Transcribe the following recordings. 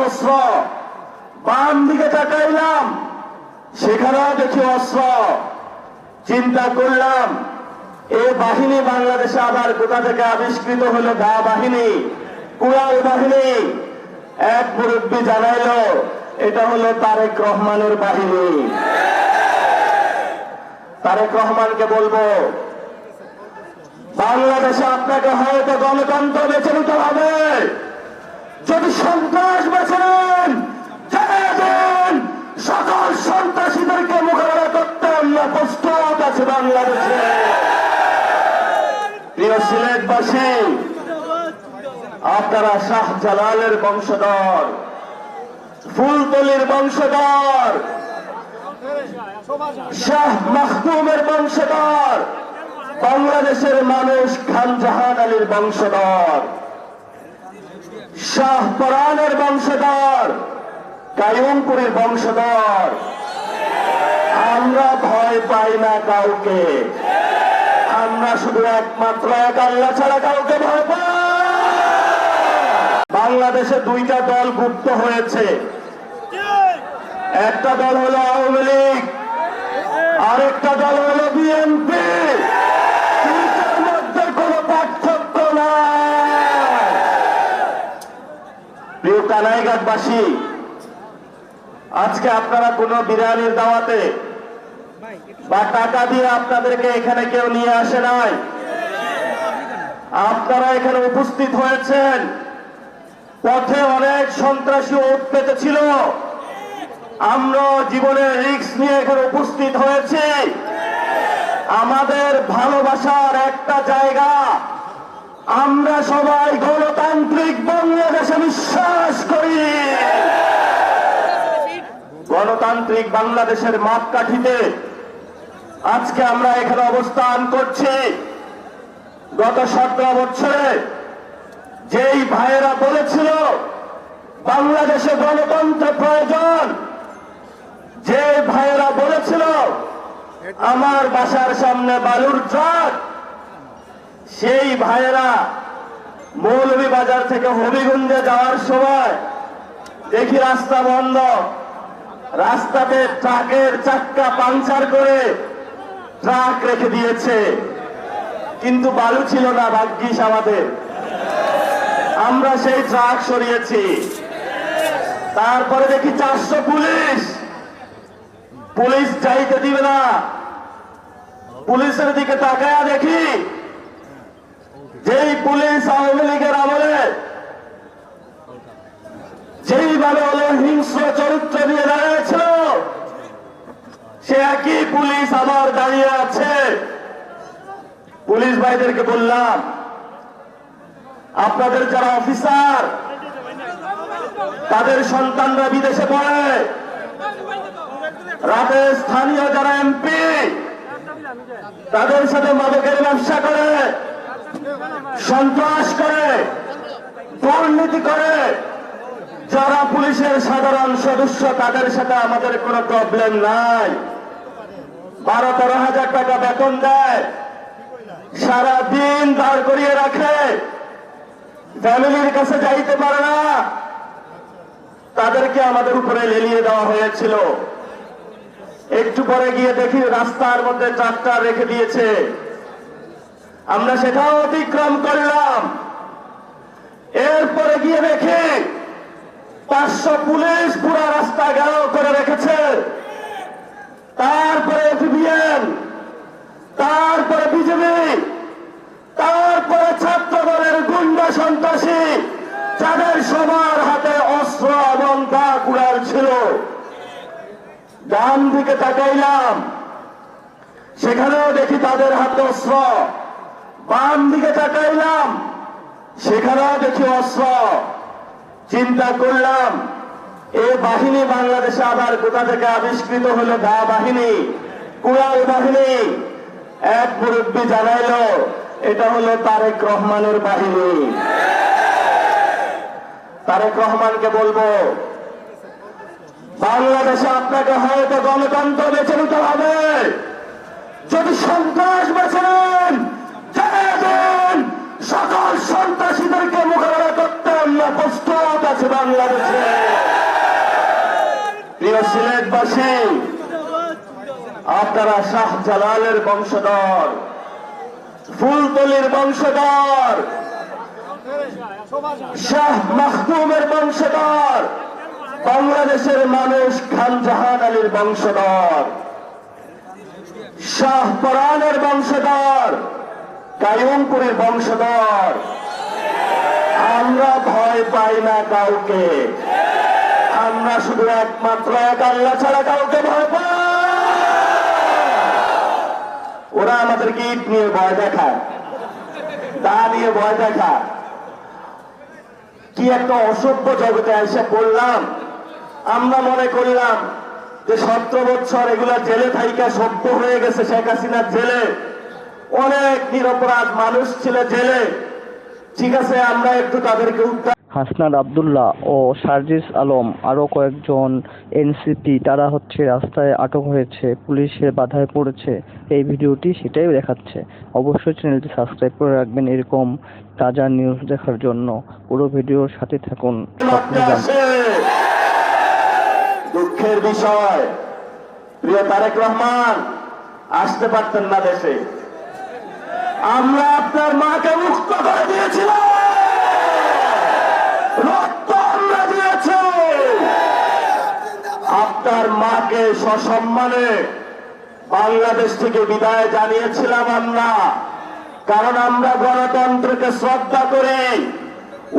অস্ত্র, বাম দিকে তাকাইলাম সেখানেও দেখি অস্ত্র। চিন্তা করলাম এ বাহিনী বাংলাদেশে আবার কোথা থেকে আবিষ্কৃত হলো? দা বাহিনী, কুড়াল বাহিনী। এক মুরব্বী জানাইলো এটা হলো তারেক রহমানের বাহিনী। তারেক রহমানকে বলবো, বাংলাদেশে আপনাকে হয়তো গণতন্ত্র বেছে নিতে হবে, যদি সন্ত্রাস বেছে নেন দেন, সকল সন্ত্রাসীদেরকে মোকাবেলা করতে আমরা প্রস্তুত আছে বাংলাদেশে। প্রিয় সিলেটবাসী, আপনারা শাহজালালের বংশধর, ফুলতলির বংশধর, শাহ মাখদুমের বংশধর, বাংলাদেশের মানুষ খানজাহান আলীর বংশধর, শাহ পরানের বংশধর, কায়ুমপুরের বংশধর। আমরা ভয় পাই না কাউকে, আমরা শুধু একমাত্র এক আল্লাহ ছাড়া কাউকে ভয় পাই। বাংলাদেশে দুইটা দল গুপ্ত হয়েছে, একটা দল হলো আওয়ামী লীগ, আরেকটা দল হলো বিএনপি। দুইটার মধ্যে কোনো পার্থক্য নাই। প্রিয় কানাইঘাটবাসী, আজকে আপনারা কোন বিরিয়ানির দাওয়াতে বা টাকা দিয়ে আপনাদেরকে এখানে কেউ নিয়ে আসে নাই। আপনারা এখানে উপস্থিত হয়েছেন, পথে অনেক সন্ত্রাসী ওত পেতেছিল, আমরা জীবনের রিস্ক নিয়ে এখানে উপস্থিত হয়েছি। আমাদের ভালোবাসার একটা জায়গা, আমরা সবাই গণতান্ত্রিক বাংলাদেশে বিশ্বাস করি। গণতান্ত্রিক বাংলাদেশের মাপকাঠিতে আজকে আমরা এখানে অবস্থান করছি। গত 17 বছরে যেই ভাইয়েরা বলেছিল বাংলাদেশে গণতন্ত্র প্রয়োজন, যে ভাইয়েরা বলেছিল আমার বাসার সামনে বালুর ট্রাক, সেই ভাইয়েরা মৌলভীবাজার থেকে হবিগঞ্জে যাওয়ার সময় দেখি রাস্তা বন্ধ, রাস্তাতে ট্রাকের চাক্কা পাংচার করে ট্রাক রেখে দিয়েছে, কিন্তু বালু ছিল না। ভাগ্যিস আমাদের, আমরা সেই ট্রাক সরিয়েছি। তারপরে দেখি 400 পুলিশ যাইতে দিবে না। পুলিশের দিকে তাকায়া দেখি যেই পুলিশ আওয়ামী লীগের আমলে যেইভাবে হিংস্র চরিত্র নিয়ে দাঁড়িয়েছিল, সে একই পুলিশ আবার দাঁড়িয়ে আছে। পুলিশ ভাইদেরকে বললাম, আপনাদের যারা অফিসার, তাদের সন্তানরা বিদেশে পড়ে, রাতে স্থানীয় যারা এমপি, তাদের সাথে মাদকের ব্যবসা করে, সন্ত্রাস করে, দুর্নীতি করে, যারা পুলিশের সাধারণ সদস্য, তাদের সাথে আমাদের কোনো প্রবলেম নাই। 12-13 হাজার টাকা বেতন দেয়, সারাদিন দাঁড় করিয়ে রাখে, ফ্যামিলির কাছে যাইতে পারে না। তাদেরকে আমাদের উপরে লেলিয়ে দেওয়া হয়েছিল। একটু পরে গিয়ে দেখি রাস্তার মধ্যে ট্রাক্টর রেখে দিয়েছে, আমরা সেটাও অতিক্রম করলাম। এরপরে গিয়ে দেখি 500 পুলিশ পুরো রাস্তা ঘেরাও করে রেখেছে। তারপরে এফবিএন, তারপরে বিজেপি, তারপরে ছাত্র দলের গুন্ডা সন্ত্রাসী, যাদের সবার হাতে অস্ত্র এবং দা কুড়াল ছিল। ডান দিকে তাকাইলাম, সেখানেও দেখি তাদের হাতে অস্ত্র। বাম দিকে তাকাইলাম, সেখানেও দেখি অস্ত্র। চিন্তা করলাম এ বাহিনী বাংলাদেশে আবার কোথা থেকে আবিষ্কৃত হলো? দা বাহিনী, কুড়াল বাহিনী। এক মুরব্বী জানাইলো এটা হলো তারেক রহমানের বাহিনী। তারেক রহমানকে বলবো, বাংলাদেশে আপনাকে হয়তো গণতন্ত্র বেছে নিতে হবে, যদি সন্ত্রাস বেছে নেন দেন, সকল সন্ত্রাসীদেরকে মোকাবেলা করতে আমরা প্রস্তুত আছে বাংলাদেশে। প্রিয় সিলেটবাসী, আপনারা শাহজালালের বংশধর, ফুলতলির বংশধর, শাহ মাখদুমের বংশধর, বাংলাদেশের মানুষ খান জাহান আলীর বংশধর, শাহ পরানের বংশধর, কায়ুমপুরের বংশধর। আমরা ভয় পাই না কাউকে, আমরা শুধু একমাত্র এক আল্লাহ ছাড়া কাউকে ভয় পাই। ওরা আমাদেরকে ইট নিয়ে ভয় দেখায়, তা নিয়ে ভয় দেখায়। কি একটা অসভ্য জগতে এসে পড়লাম। আমরা মনে করলাম যে 17 বছর এগুলা জেলে থাইকা সভ্য হয়ে গেছে। শেখ হাসিনার জেলে অনেক নিরপরাধ মানুষ ছিল জেলে, ঠিক আছে আমরা একটু তাদেরকে উদ্ধার। হাসনাত আব্দুল্লাহ ও সার্জিস আলম আরও কয়েকজন এনসিপি তারা রাস্তায় আটক হয়েছে, পুলিশের বাধায় পড়েছে। এই ভিডিওটি সেটাই দেখাচ্ছে। অবশ্যই চ্যানেলটি সাবস্ক্রাইব করে রাখবেন এরকম তাজা নিউজ দেখার জন্য। পুরো ভিডিওর সাথে থাকুন। দুঃখের বিষয়, প্রিয় তারেক রহমান আসতে পারতেন না দেশে। আমরা আপনার মাকে মুক্ত করে দিয়েছিলাম, রক্ত আমরা দিয়েছি। আপনার মাকে সসম্মানে বাংলাদেশ থেকে বিদায় জানিয়েছিলাম আমরা, কারণ আমরা গণতন্ত্রকে শ্রদ্ধা করি।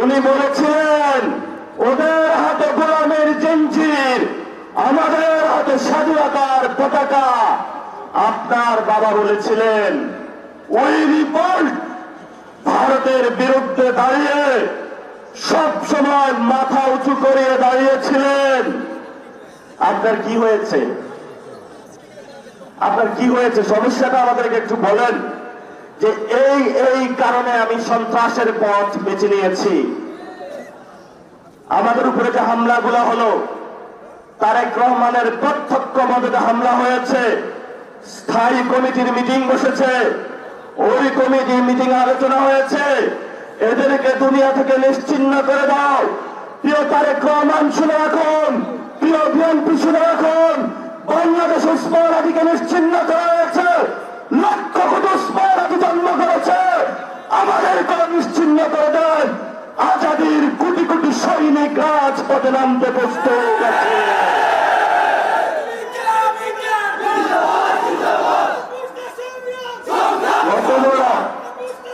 উনি বলেছিলেন ওদের হাতে গোলামের জঞ্জির, আমাদের হাতে স্বাধীনতার পতাকা। আপনার বাবা বলেছিলেন ওই রিপোর্ট ভারতের বিরুদ্ধে দাঁড়িয়ে সব সময় মাথা উঁচু করিয়ে দাঁড়িয়েছিলেন। আপনার কি হয়েছে? আপনার কি হয়েছে? সমস্যাটা আমাদেরকে একটু বলেন যে এই কারণে আমি সন্ত্রাসের পথ বেছে নিয়েছি। আমাদের উপরে যে হামলাগুলো হলো, তারেক রহমানের প্রত্যক্ষ মদতে হামলা হয়েছে। স্থায়ী কমিটির মিটিং বসেছে, ওই কমিটির মিটিং আলোচনা হয়েছে এদেরকে দুনিয়া থেকে নিশ্চিহ্ন করে দাও। প্রিয় তারেক রহমান শুনে রাখুন, প্রিয় বিএনপি শুনে রাখুন, বাংলাদেশ উসমানাদিকে নিশ্চিহ্ন করা হয়েছে। লক্ষ কোটি উসমানাদি জন্ম করেছে, আমাদেরকে নিশ্চিহ্ন করে দেন। আজাদির কোটি কোটি সৈনিক রাজপথে নামতে প্রস্তুত আছে।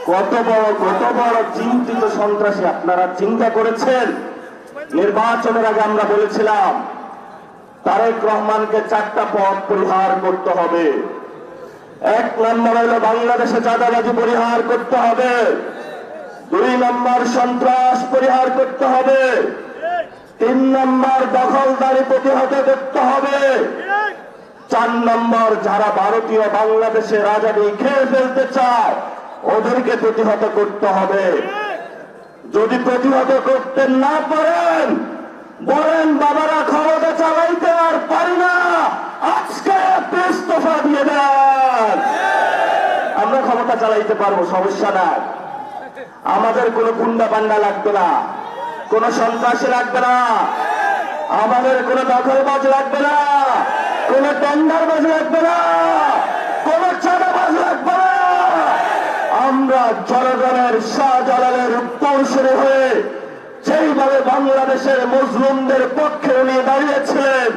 কত বড় চিন্তিত সন্ত্রাসী আপনারা চিন্তা করেছেন। নির্বাচনের আগে আমরা বলেছিলাম তারেক রহমানকে 4টা পথ পরিহার করতে হবে। 1 নম্বর হলো বাংলাদেশে চাঁদাবাজি পরিহার করতে হবে, 2 নম্বর সন্ত্রাস পরিহার করতে হবে, 3 নম্বর দখলদারি প্রতিহত করতে হবে, 4 নম্বর যারা ভারতীয় বাংলাদেশের আজাদী খেয়ে ফেলতে চায় ওদেরকে প্রতিহত করতে হবে। যদি প্রতিহত করতে না পারেন, বলেন বাবারা ক্ষমতা চালাইতে আর পারি না, আজকে ইস্তফা দিয়ে দেন। আমরা ক্ষমতা চালাইতে পারবো, সমস্যা নাই। আমাদের কোনো গুন্ডা পান্ডা লাগবে না, কোনো সন্ত্রাসী লাগবে না, আমাদের কোনো দখলবাজ লাগবে না, কোনো টেন্ডারবাজ লাগবে না, কোনো চাঁদাবাজ লাগবে না। আমরা জনগণের শাহজালালের উত্তরসূরি হয়ে যেইভাবে বাংলাদেশের মুসলিমদের পক্ষে উনি দাঁড়িয়েছিলেন,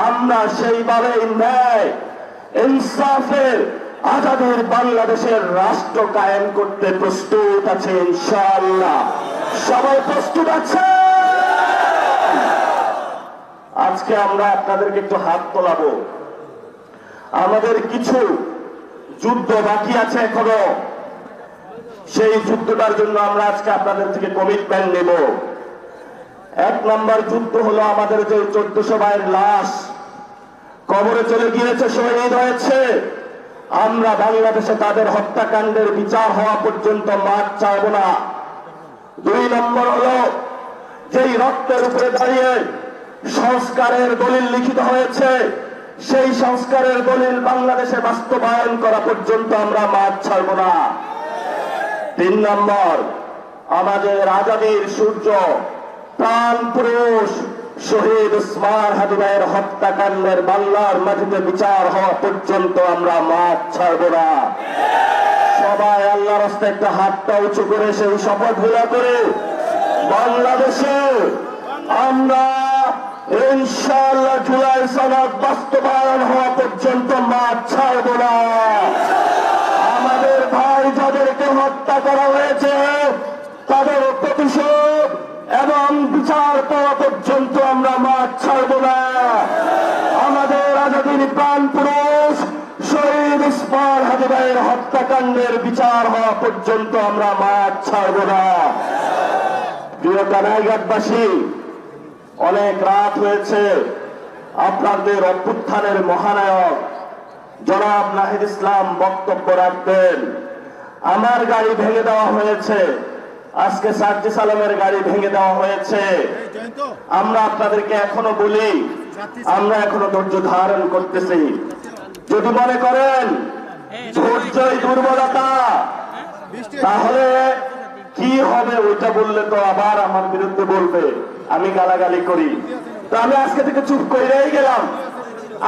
আমরা সেইভাবে ন্যায় ইনসাফের আজাদের বাংলাদেশের রাষ্ট্র কায়েম করতে প্রস্তুত আছে ইনশাআল্লাহ। সবাই প্রস্তুত আছে? আজকে আমরা আপনাদেরকে একটু হাত তোলাবো। আমাদের কিছু যুদ্ধ বাকি আছে এখনো, সেই যুদ্ধটার জন্য আমরা আজকে আপনাদের থেকে কমিটমেন্ট নেব। 1 নম্বর যুদ্ধ হলো আমাদের যে 1400 ভাইয়ের লাশ কবরে চলে গিয়েছে, শহীদ হয়েছে। আমরা বাংলাদেশে তাদের হত্যাকাণ্ডের বিচার হওয়া পর্যন্ত মাঠ চাইব না। 2 নম্বর হলো যেই রক্তের উপরে দাঁড়িয়ে সংস্কারের দলিল লিখিত হয়েছে, সেই সংস্কারের দলিল বাংলাদেশে বাস্তবায়ন করা পর্যন্ত আমরা মাঠ ছাড়ব না। 3 নম্বর আমাদের আজাদীর সূর্য, প্রাণ পুরুষ, শহীদ উসমান হাদি ভাইয়ের হত্যাকাণ্ডের বাংলার মাটিতে বিচার হওয়া পর্যন্ত আমরা মাঠ ছাড়ব না। সবাই আল্লাহর রাস্তায় একটা হাতটা উঁচু করে সেই শপথ গুলা করে বাংলাদেশে আমরা ইনশাআল্লাহ জুলাই সনদ বাস্তবায়ন হওয়া পর্যন্ত মাঠ ছাড়ব না। আমাদের ভাই যাদেরকে হত্যা করা হয়েছে তাদের প্রতিশোধ এবং বিচার পাওয়া পর্যন্ত আমরা মাঠ ছাড়ব না। আমাদের আজাদির প্রাণ পুরুষ শহীদ উসমান হাদি ভাইয়ের হত্যাকাণ্ডের বিচার হওয়া পর্যন্ত আমরা মাঠ ছাড়ব না। প্রিয় কানাইঘাটবাসী, অনেক রাত হয়েছে। আপনাদের অভ্যুত্থানের মহানায়ক জনাব নাহিদ ইসলাম বক্তব্য রাখবেন। আমার গাড়ি ভেঙে দেওয়া হয়েছে, আজকে সার্জিস আলমের গাড়ি ভেঙে দেওয়া হয়েছে। আমরা আপনাদেরকে এখনো বলি, আমরা এখনো ধৈর্য ধারণ করতেছি। যদি মনে করেন ধৈর্যই দুর্বলতা, তাহলে কি হবে ওইটা বললে তো আবার আমার বিরুদ্ধে বলবে আমি গালাগালি করি। তো আমি আজকে থেকে চুপ করেই গেলাম।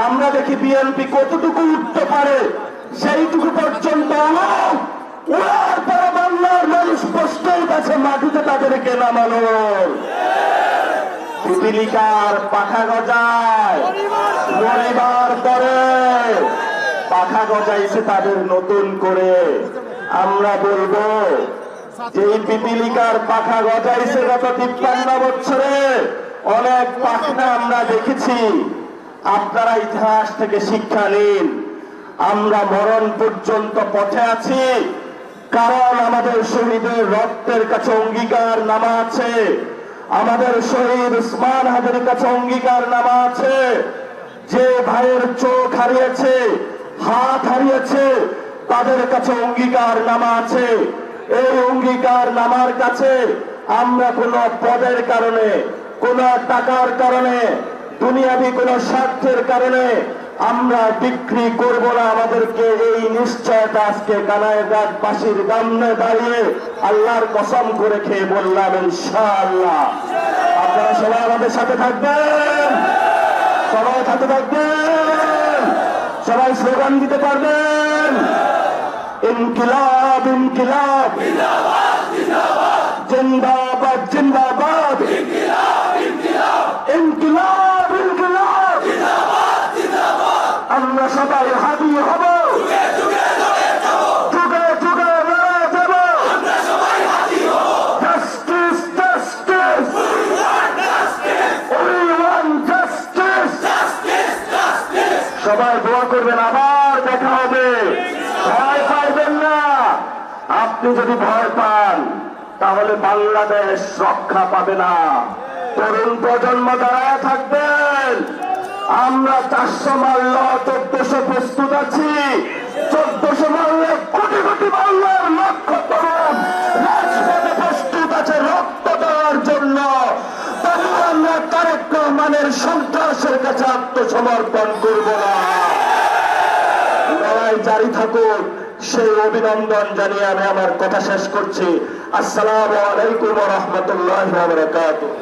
আমরা দেখি বিএনপি কতটুকু উঠতে পারে, সেইটুকু পর্যন্ত ওর পরে বাংলার মানুষ প্রশ্নের কাছে মাটিতে তাদেরকে নামানোর। পিপিলিকার পাখা গজায়, মরিবার পরে পাখা গজাইছে তাদের নতুন করে। আমরা বলবো যে এই পিপিলিকার পাখা গজাইছে গত 53 বছরে, অনেক পাখনা আমরা দেখেছি। আপনারা ইতিহাস থেকে শিক্ষা নিন। আমরা মরণ পর্যন্ত পথে আছি, কারণ আমাদের শহীদের রক্তের কাছে অঙ্গীকার নামা আছে, আমাদের শহীদ উসমান হাদির কাছে অঙ্গীকার নামা আছে। যে ভাইয়ের চোখ হারিয়েছে, হাত হারিয়েছে, তাদের কাছে অঙ্গীকার নামা আছে। এই অঙ্গীকার নামার কাছে আমরা কোন পদের কারণে, কোন টাকার কারণে, দুনিয়াবি কোন স্বার্থের কারণে আমরা বিক্রি করব না। আমাদেরকে এই নিশ্চয়তা আজকে কানাইঘাটবাসীর সামনে দাঁড়িয়ে আল্লাহর কসম করে খেয়ে বললাম ইনশাআল্লাহ। আপনারা সবাই আমাদের সাথে থাকবেন, সবাই সাথে থাকবেন, সবাই স্লোগান দিতে পারবেন। ইনকিলাব ইনকিলাব জিন্দাবাদ জিন্দাবাদ, ইনকিলাব ইনকিলাব, আমরা সবাই হাদি হব, যুগে যুগে লড়ে যাব। Justice justice, we want justice. সবাই দোয়া করবেন, আবার দেখা হবে। ভয় পাইবেন না। আপনি যদি ভয় পান তাহলে বাংলাদেশ রক্ষা পাবে না। তরুণ প্রজন্ম দাঁড়ায় থাকবেন। আমরা 400 মারল 1400 প্রস্তুত আছি। 1400 মারলে কোটি কোটি বাংলার লক্ষ তরুণ রাজপথে প্রস্তুত আছে রক্ত দেওয়ার জন্য। তবু আমরা তারেক রহমানের সন্ত্রাসের কাছে আত্মসমর্পণ করব না। লড়াই জারি থাকুক, সেই অভিনন্দন জানিয়ে আমি আমার কথা শেষ করছি। আসসালামু আলাইকুম ওয়া রাহমাতুল্লাহি ওয়া বারাকাতুহু।